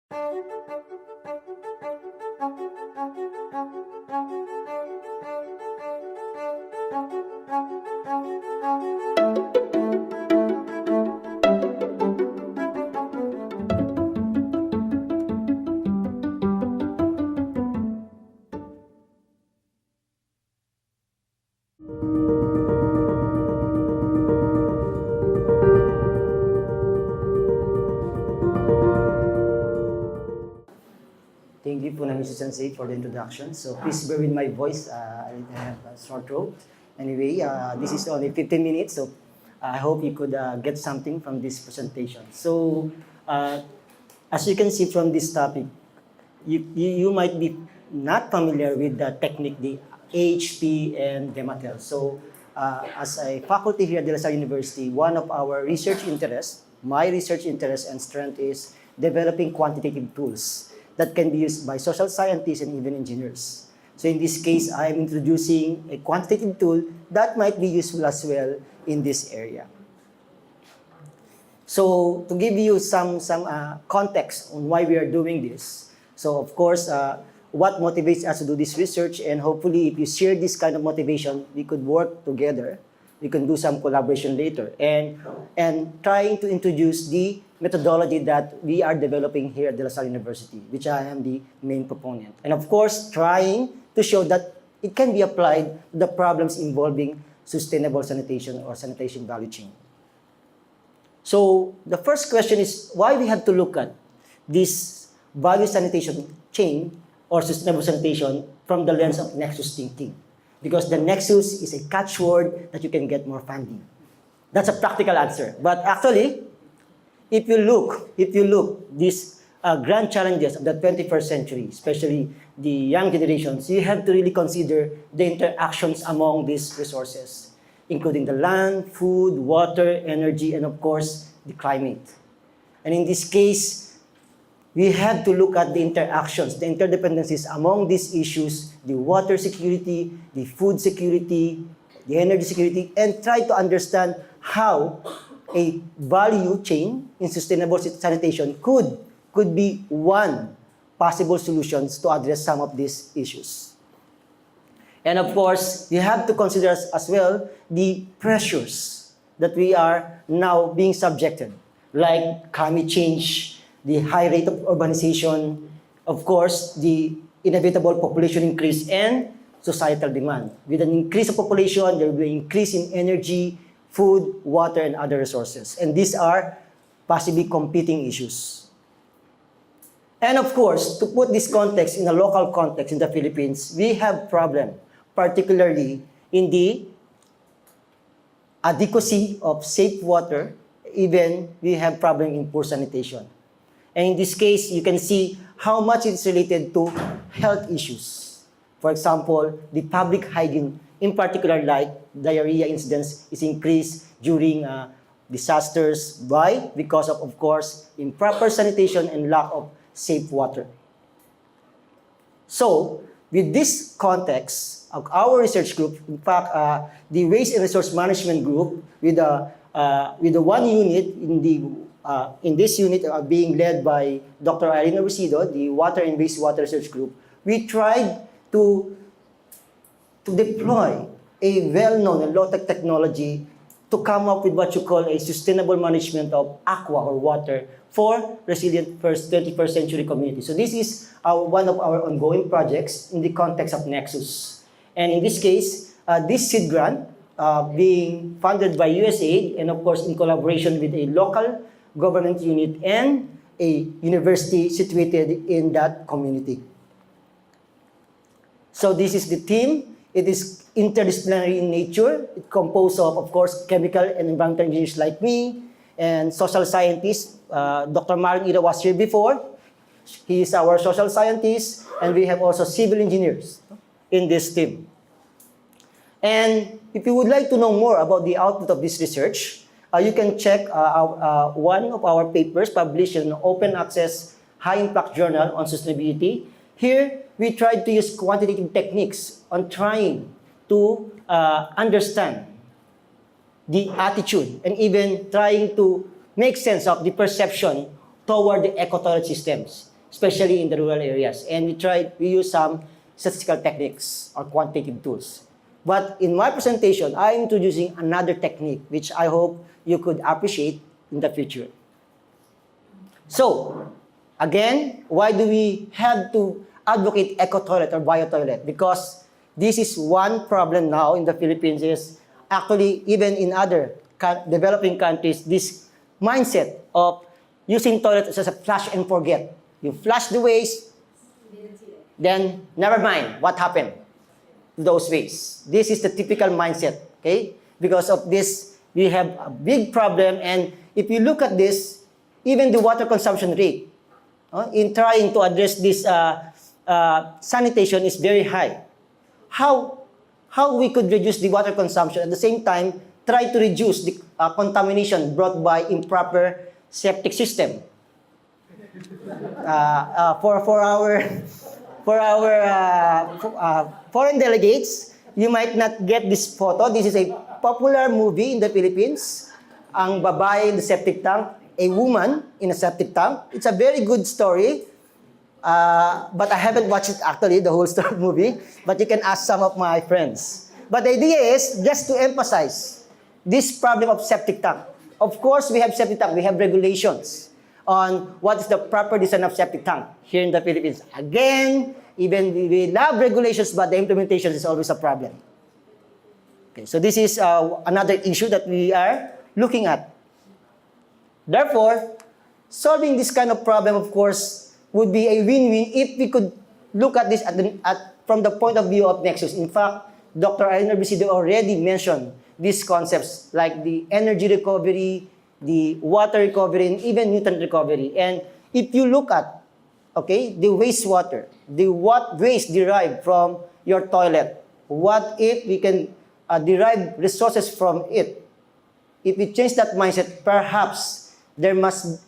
Thank you po na Mrs. Sensei for the introduction. So please bear with my voice. I have a sore throat. Anyway, this is only 15 minutes, so I hope you could get something from this presentation. So as you can see from this topic, you might be not familiar with the technique, the AHP and DEMATEL. So as a faculty here at De La Salle University, one of our research interests, my research interest and strength is developing quantitative tools that can be used by social scientists and even engineers. So in this case, I am introducing a quantitative tool that might be useful as well in this area. So to give you some context on why we are doing this, so of course, what motivates us to do this research, and hopefully if you share this kind of motivation, we could work together. We can do some collaboration later, and trying to introduce the methodology that we are developing here at De La Salle University, which I am the main proponent. And of course, trying to show that it can be applied to the problems involving sustainable sanitation or sanitation value chain. So the first question is why we have to look at this value sanitation chain or sustainable sanitation from the lens of nexus thinking. Because the nexus is a catchword that you can get more funding. That's a practical answer. But actually, if you look these grand challenges of the 21st century, especially the young generations, you have to really consider the interactions among these resources, including the land, food, water, energy, and of course, the climate. And in this case, we have to look at the interactions, the interdependencies among these issues, the water security, the food security, the energy security, and try to understand how a value chain in sustainable sanitation could be one possible solutions to address some of these issues. And of course, you have to consider as well the pressures that we are now being subjected, like climate change, the high rate of urbanization, of course, the inevitable population increase and societal demand. With an increase of population, there will be an increase in energy, food, water, and other resources. And these are possibly competing issues. And of course, to put this context in a local context in the Philippines, we have problem, particularly in the adequacy of safe water. Even we have problem in poor sanitation. And in this case, you can see how much it's related to health issues. For example, the public hygiene, in particular like diarrhea incidence, is increased during disasters. Why? Because of course, improper sanitation and lack of safe water. So, with this context of our research group, in fact, the Waste and Resource Management Group, with the one unit in this unit being led by Dr. Irene Resido, the Water and Wastewater Research Group, we tried to deploy a well-known and low-tech technology to come up with what you call a sustainable management of aqua or water for resilient 21st century communities. So this is one of our ongoing projects in the context of Nexus. And in this case, this seed grant being funded by USAID and of course in collaboration with a local government unit and a university situated in that community. So this is the team. It is interdisciplinary in nature. It composed of course, chemical and environmental engineers like me and social scientists. Dr. Maring Ida was here before. He is our social scientist, and we have also civil engineers in this team. And if you would like to know more about the output of this research, you can check one of our papers published in an open access high-impact journal on sustainability. Here, we tried to use quantitative techniques on trying to understand the attitude and even trying to make sense of the perception toward the ecotourism systems especially in the rural areas. And we use some statistical techniques or quantitative tools. But in my presentation, I'm introducing another technique, which I hope you could appreciate in the future. So, again, why do we have to advocate eco-toilet or bio-toilet? Because this is one problem now in the Philippines is actually even in other developing countries, this mindset of using toilets as a flush and forget. You flush the waste, then never mind what happened to those waste. This is the typical mindset, okay? Because of this, we have a big problem, and if you look at this, even the water consumption rate in trying to address this sanitation is very high. How we could reduce the water consumption at the same time try to reduce the contamination brought by improper septic system. For our foreign delegates, you might not get this photo. This is a popular movie in the Philippines. Ang babae in the septic tank, a woman in a septic tank. It's a very good story. But I haven't watched it actually, the whole story movie. But you can ask some of my friends. But the idea is just to emphasize this problem of septic tank. Of course, we have septic tank. We have regulations on what is the proper design of septic tank here in the Philippines. Again, even we love regulations, but the implementation is always a problem. Okay, so this is another issue that we are looking at. Therefore, solving this kind of problem, of course, would be a win-win if we could look at this from the point of view of nexus. In fact, Dr. Arlene Orbisido already mentioned these concepts like the energy recovery, the water recovery, and even nutrient recovery. And if you look at, okay, the wastewater, what waste derived from your toilet, what if we can derive resources from it? If we change that mindset, perhaps there must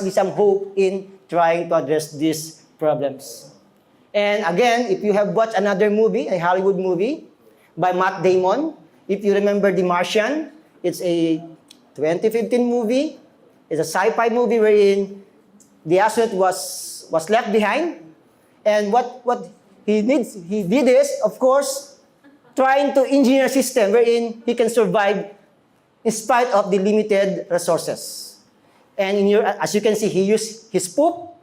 be some hope in trying to address these problems. And again, if you have watched another movie, a Hollywood movie by Matt Damon, if you remember The Martian, it's a 2015 movie. It's a sci-fi movie wherein the astronaut was left behind. And what he did is, of course, trying to engineer a system wherein he can survive in spite of the limited resources. And as you can see, he used his poop,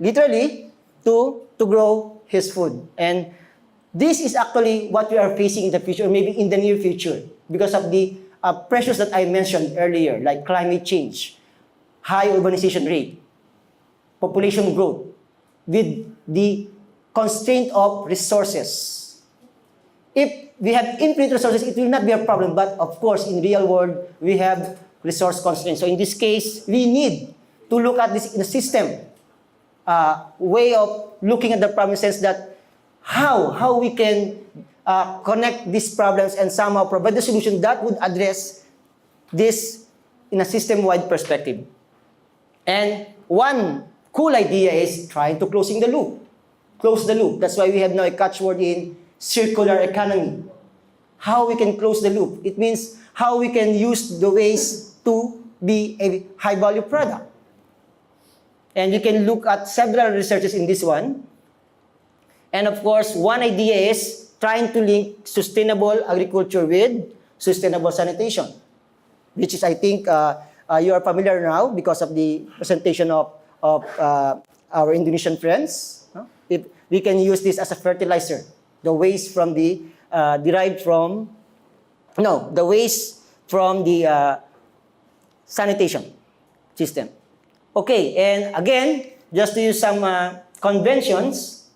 literally, to grow his food. And this is actually what we are facing in the future, maybe in the near future, because of the pressures that I mentioned earlier, like climate change, high urbanization rate, population growth, with the constraint of resources. If we have infinite resources, it will not be a problem. But of course, in real world, we have resource constraints. So in this case, we need to look at this in a system way of looking at the problem, sense that how we can connect these problems and somehow provide the solution that would address this in a system-wide perspective. And one cool idea is trying to close the loop. Close the loop. That's why we have now a catchword in circular economy. How we can close the loop. It means how we can use the waste to be a high-value product. And you can look at several researches in this one. And of course, one idea is trying to link sustainable agriculture with sustainable sanitation, which is, I think, you are familiar now because of the presentation of our Indonesian friends. If we can use this as a fertilizer, the waste from the the waste from the sanitation system. Okay, and again, just to use some conventions,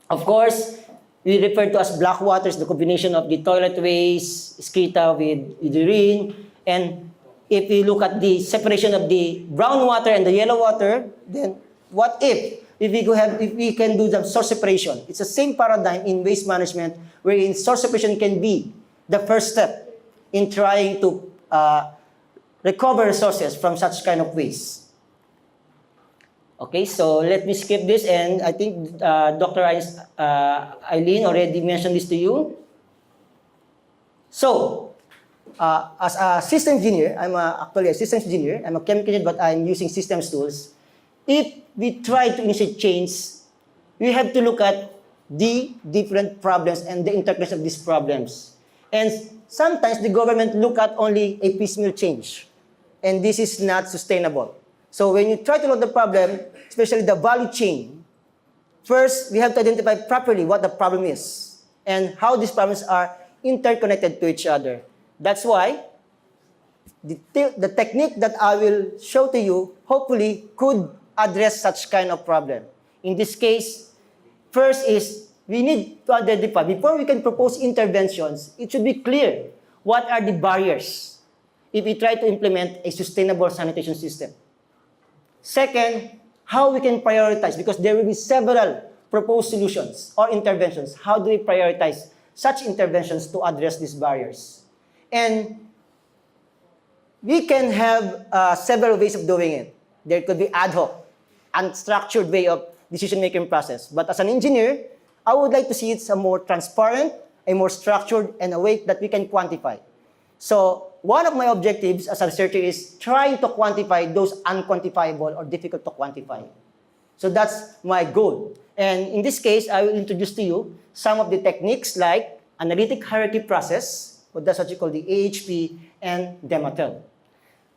of course, we refer to as black waters, the combination of the toilet waste, excreta with urine, and if we look at the separation of the brown water and the yellow water, then what if we can do the source separation? It's the same paradigm in waste management, wherein source separation can be the first step in trying to recover resources from such kind of waste. Okay, so let me skip this, and I think Dr. Eileen already mentioned this to you. So, as a systems engineer, I'm actually a systems engineer. I'm a chemical engineer, but I'm using systems tools. if we try to initiate change, we have to look at the different problems and the interconnection of these problems. And sometimes the government look at only a piecemeal change. And this is not sustainable. So when you try to look at the problem, especially the value chain, first, we have to identify properly what the problem is and how these problems are interconnected to each other. That's why the technique that I will show to you hopefully could address such kind of problem. In this case, first is we need to identify, before we can propose interventions, it should be clear what are the barriers if we try to implement a sustainable sanitation system. Second, how we can prioritize, because there will be several proposed solutions or interventions. How do we prioritize such interventions to address these barriers? And we can have several ways of doing it. There could be ad hoc, unstructured way of decision-making process. But as an engineer, I would like to see it a more transparent, a more structured, and a way that we can quantify. So one of my objectives as a researcher is trying to quantify those unquantifiable or difficult to quantify. So that's my goal. And in this case, I will introduce to you some of the techniques like analytic hierarchy process, or that's what you call the AHP and DEMATEL.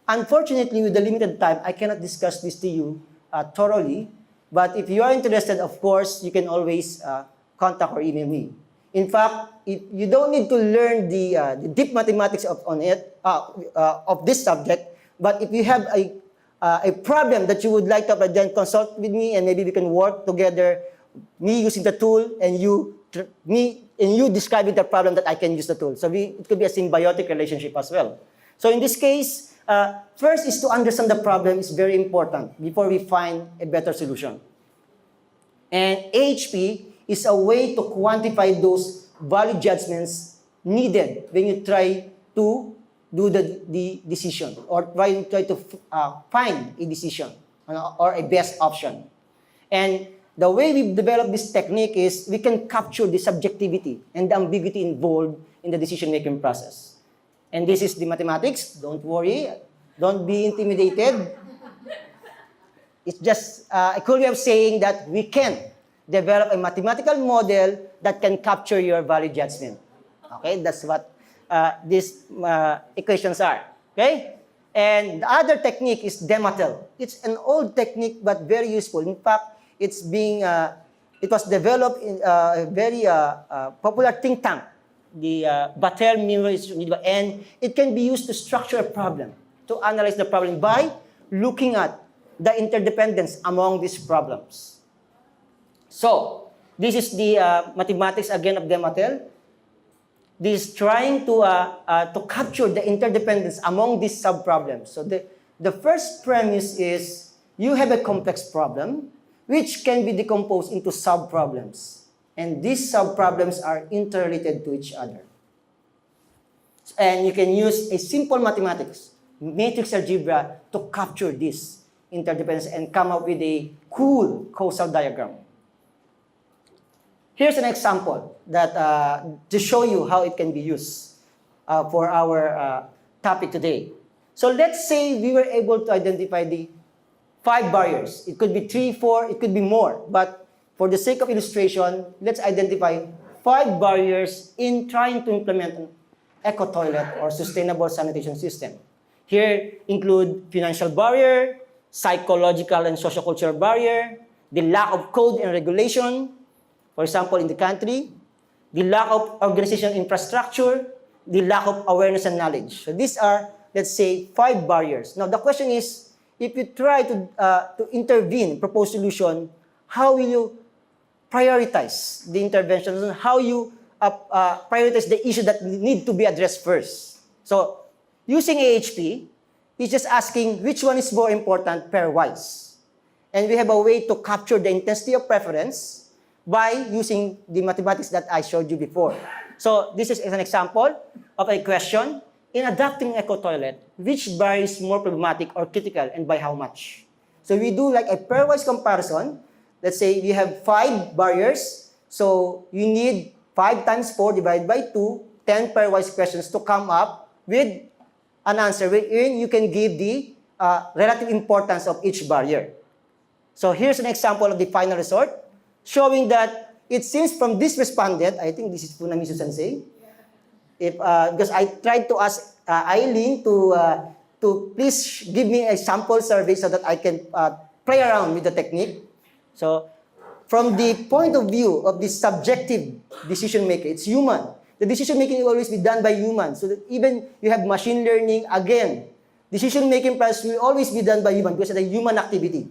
Unfortunately, with the limited time, I cannot discuss this to you thoroughly. But if you are interested, of course, you can always contact or email me. In fact, if you don't need to learn the deep mathematics of this subject, but if you have a problem that you would like to then consult with me, and maybe we can work together, me using the tool and you describing the problem that I can use the tool. So it could be a symbiotic relationship as well. So in this case, first is to understand the problem is very important before we find a better solution. And AHP is a way to quantify those value judgments needed when you try to do the decision or try to find a decision or a best option. And the way we develop this technique is we can capture the subjectivity and the ambiguity involved in the decision-making process. And this is the mathematics. Don't worry. Don't be intimidated. It's just a cool way of saying that we can develop a mathematical model that can capture your value judgment. Okay, that's what these equations are. Okay, and the other technique is DEMATEL. It's an old technique but very useful. In fact, it was developed in a very popular think tank, the Battelle Memorial Institute, and it can be used to structure a problem, to analyze the problem by looking at the interdependence among these problems. So, this is the mathematics again of DEMATEL. This is trying to capture the interdependence among these sub-problems. So, the first premise is you have a complex problem which can be decomposed into sub-problems. And these sub-problems are interrelated to each other. And you can use a simple mathematics, matrix algebra, to capture this interdependence and come up with a cool causal diagram. Here's an example that to show you how it can be used for our topic today. So let's say we were able to identify the 5 barriers. It could be 3, 4, it could be more. But for the sake of illustration, let's identify 5 barriers in trying to implement an eco-toilet or sustainable sanitation system. Here include financial barrier, psychological and sociocultural barrier, the lack of code and regulation, for example, in the country, the lack of organizational infrastructure, the lack of awareness and knowledge. So these are, let's say, 5 barriers. Now, the question is, if you try to intervene, propose solution, how will you prioritize the interventions and how you prioritize the issue that need to be addressed first? So, using AHP, it's just asking which one is more important pairwise. And we have a way to capture the intensity of preference by using the mathematics that I showed you before. So this is an example of a question. In adapting eco-toilet, which barrier is more problematic or critical and by how much? So we do like a pairwise comparison. Let's say we have 5 barriers. So you need 5 times 4 divided by 2, 10 pairwise questions to come up with an answer wherein you can give the relative importance of each barrier. So here's an example of the final resort, showing that it seems from this respondent, I think this is Funamisu Sensei, if because I tried to ask Eileen to please give me a sample survey so that I can play around with the technique. So from the point of view of the subjective decision maker, it's human. The decision making will always be done by humans. So that even you have machine learning, again, decision making process will always be done by human because it's a human activity.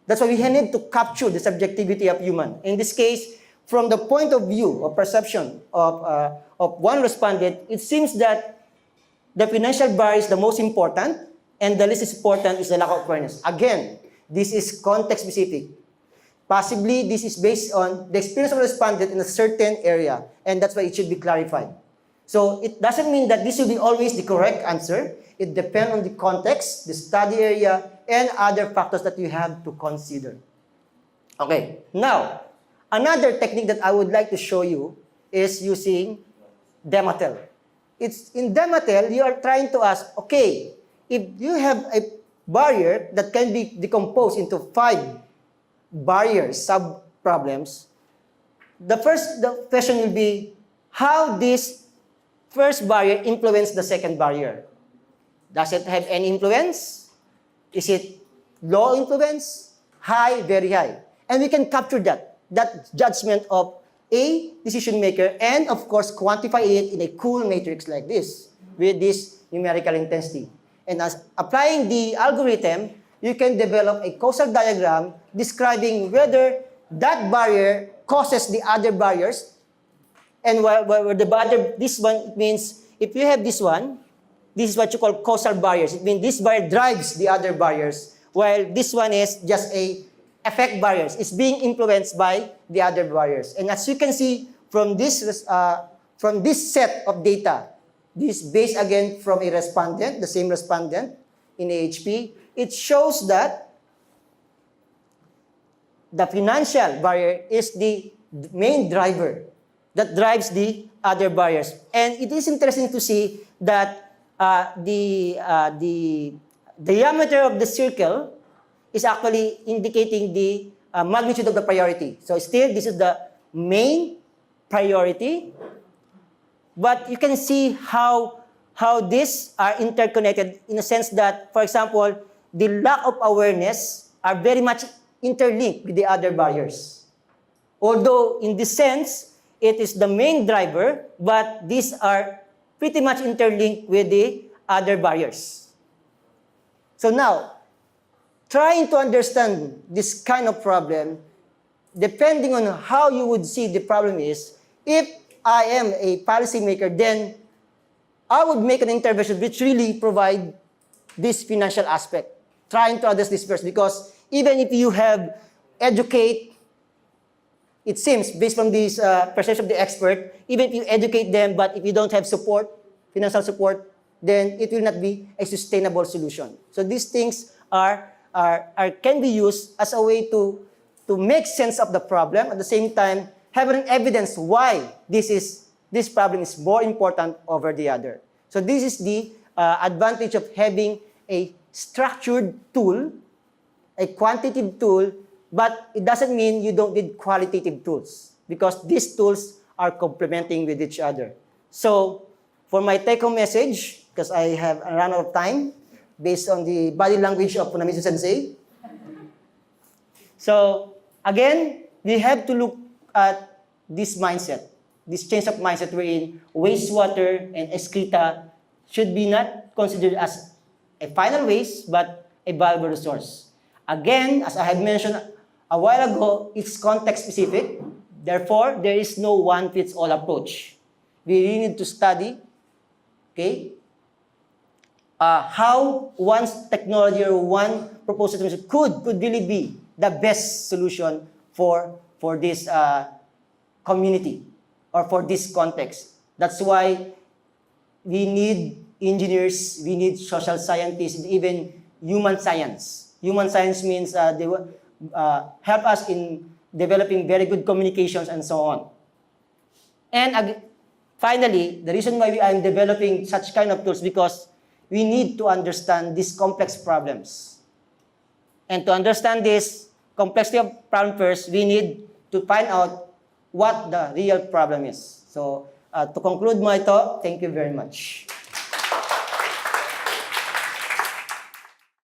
That's why we need to capture the subjectivity of human. In this case, from the point of view or perception of one respondent, it seems that the financial barrier is the most important, and the least important is the lack of awareness. Again, this is context specific. Possibly, this is based on the experience of the respondent in a certain area, and that's why it should be clarified. So it doesn't mean that this will be always the correct answer. It depends on the context, the study area, and other factors that you have to consider. Okay, now, another technique that I would like to show you is using DEMATEL. It's in DEMATEL, you are trying to ask, okay, if you have a barrier that can be decomposed into 5 barriers, sub-problems, the question will be, how this first barrier influence the second barrier? Does it have any influence? Is it low influence? High, very high. And we can capture that judgment of a decision maker, and of course quantify it in a cool matrix like this with this numerical intensity. And as applying the algorithm, you can develop a causal diagram describing whether that barrier causes the other barriers, and where the other, this one, it means if you have this one, this is what you call causal barriers. It means this barrier drives the other barriers, while this one is just a effect barriers. It's being influenced by the other barriers. And as you can see from this set of data, this based again from a respondent, the same respondent in AHP, it shows that the financial barrier is the main driver that drives the other barriers. And it is interesting to see that the diameter of the circle is actually indicating the magnitude of the priority. So still, this is the main priority. But you can see how these are interconnected in a sense that, for example, the lack of awareness are very much interlinked with the other barriers. Although, in this sense, it is the main driver, but these are pretty much interlinked with the other barriers. So now, trying to understand this kind of problem, depending on how you would see the problem is, if I am a policymaker, then I would make an intervention which really provide this financial aspect, trying to address this first, because even if you have educate, it seems, based from this perception of the expert, even if you educate them, but if you don't have support, financial support, then it will not be a sustainable solution. So these things can be used as a way to make sense of the problem, at the same time, having evidence why this problem is more important over the other. So this is the advantage of having a structured tool, a quantitative tool, but it doesn't mean you don't need qualitative tools, because these tools are complementing with each other. So for my take-home message, because I have run out of time, based on the body language of Funamisu Sensei. So again, we have to look at this mindset, this change of mindset wherein wastewater and excreta should be not considered as a final waste, but a valuable resource. Again, as I have mentioned a while ago, it's context specific. Therefore, there is no one-fits-all approach. We really need to study, okay, how one technology or one proposed solution could really be the best solution for this community or for this context. That's why we need engineers, we need social scientists, and even human science. Human science means they will help us in developing very good communications and so on. And finally, the reason why I am developing such kind of tools because we need to understand these complex problems. And to understand this complexity of problem first, we need to find out what the real problem is. So, to conclude mo ito, thank you very much.